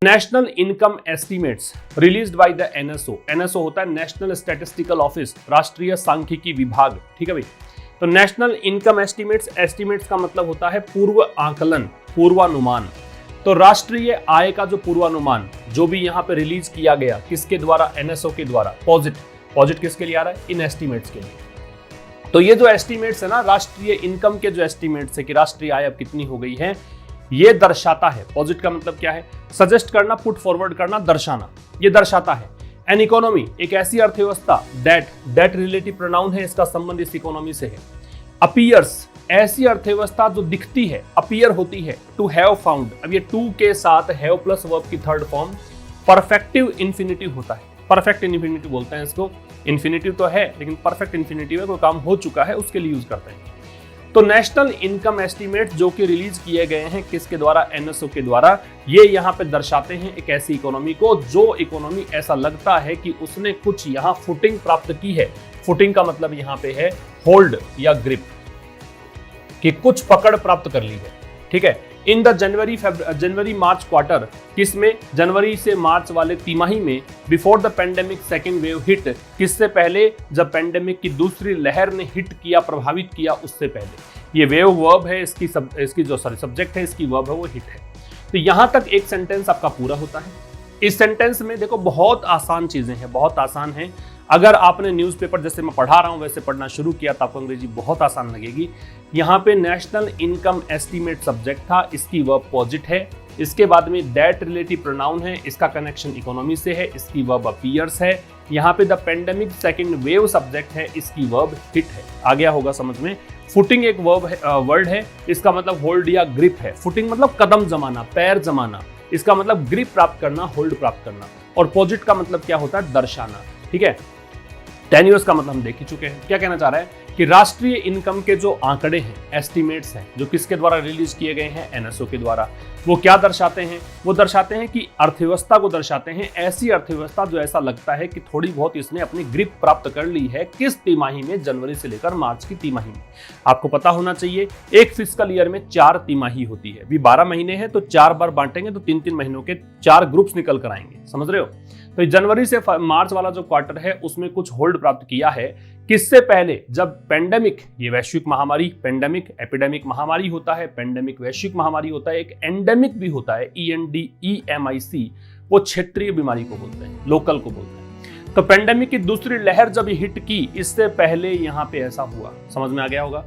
National income estimates released by the NSO. NSO होता है national statistical office, राष्ट्रीय सांख्यिकी विभाग। ठीक है भाई। तो नेशनल इनकम एस्टीमेट्स, एस्टीमेट्स का मतलब होता है पूर्व आकलन, पूर्वानुमान। तो राष्ट्रीय आय का जो पूर्वानुमान जो भी यहाँ पे रिलीज किया गया, किसके द्वारा? एनएसओ के द्वारा। पॉजिट किसके लिए आ रहा है? इन एस्टीमेट्स के लिए। तो ये जो एस्टीमेट्स है ना, राष्ट्रीय इनकम के जो एस्टीमेट्स है कि राष्ट्रीय आय अब कितनी हो गई है, ये दर्शाता है। पॉजिट का मतलब क्या है? सजेस्ट करना, पुट फॉरवर्ड करना, दर्शाना। ये दर्शाता है एन इकोनॉमी, एक ऐसी अर्थव्यवस्था, डेट रिलेटिव प्रोनाउन है, इसका संबंध इस इकोनॉमी से है। अपीयर्स, ऐसी अर्थव्यवस्था जो दिखती है, अपीयर होती है। टू हैव फाउंड, अब ये टू के साथ हैव प्लस वर्ब की थर्ड फॉर्म परफेक्टिव इंफिनिटिव होता है। परफेक्ट इंफिनिटिव बोलते हैं इसको। इंफिनिटिव तो है लेकिन परफेक्ट इंफिनिटिव है, कोई काम हो चुका है उसके लिए यूज करते हैं। तो नेशनल इनकम एस्टीमेट जो कि रिलीज किए गए हैं किसके द्वारा? एनएसओ के द्वारा। ये यहाँ पे दर्शाते हैं एक ऐसी इकोनॉमी को जो इकोनॉमी ऐसा लगता है कि उसने कुछ यहाँ फुटिंग प्राप्त की है। फुटिंग का मतलब यहाँ पे है होल्ड या ग्रिप, कि कुछ पकड़ प्राप्त कर ली है। ठीक है। In the January March quarter, किसमें? जनवरी से मार्च वाले तिमाही में, before the pandemic second wave hit, किससे पहले? जब पेंडेमिक की दूसरी लहर ने हिट किया, प्रभावित किया, उससे पहले। ये वेव वर्ब है, इसकी जो सब्जेक्ट है, इसकी वर्ब है वो हिट है। तो यहां तक एक सेंटेंस आपका पूरा होता है। इस सेंटेंस में देखो बहुत आसान चीजें हैं, बहुत आसान है। अगर आपने न्यूज़पेपर जैसे मैं पढ़ा रहा हूं वैसे पढ़ना शुरू किया तो आपको अंग्रेजी बहुत आसान लगेगी। यहाँ पे नेशनल इनकम एस्टीमेट सब्जेक्ट था, इसकी वर्ब पॉजिट है। इसके बाद में दैट रिलेटिव प्रोनाउन है, इसका कनेक्शन इकोनॉमी से है, इसकी वर्ब अपीयर्स है। यहाँ पे the pandemic second wave subject है, इसकी वर्ब हिट है। आ गया होगा समझ में। फुटिंग एक वर्ड है, इसका मतलब होल्ड या ग्रिप है। फुटिंग मतलब कदम जमाना, पैर जमाना, इसका मतलब ग्रिप प्राप्त करना, होल्ड प्राप्त करना। और पॉजिट का मतलब क्या होता है? दर्शाना। ठीक है। टेन्यूर्स का मतलब हम देख ही चुके हैं। क्या कहना चाह रहा है कि राष्ट्रीय इनकम के जो आंकड़े हैं, एस्टीमेट्स हैं, जो किसके द्वारा रिलीज किए गए हैं? एनएसओ के द्वारा। वो क्या दर्शाते हैं? वो दर्शाते हैं कि अर्थव्यवस्था को दर्शाते हैं, ऐसी अर्थव्यवस्था जो ऐसा लगता है कि थोड़ी बहुत इसने अपनी ग्रिप प्राप्त कर ली है। किस तिमाही में? जनवरी से लेकर मार्च की तिमाही में। आपको पता होना चाहिए एक फिस्कल ईयर में 4 तिमाही होती है। अभी 12 महीने हैं तो 4 बार बांटेंगे तो 3-3 महीनों के 4 ग्रुप्स निकल कर आएंगे। समझ रहे हो? तो जनवरी से मार्च वाला जो क्वार्टर है उसमें कुछ होल्ड प्राप्त किया है। किससे पहले? जब पेंडेमिक, ये वैश्विक महामारी, पेंडेमिक एपिडेमिक महामारी होता है, पेंडेमिक वैश्विक महामारी होता है, एक एंडेमिक भी होता है, ENDEMIC, वो क्षेत्रीय बीमारी को बोलते हैं, लोकल को बोलते हैं। तो पेंडेमिक की दूसरी लहर जब हिट की, इससे पहले यहाँ पे ऐसा हुआ। समझ में आ गया होगा।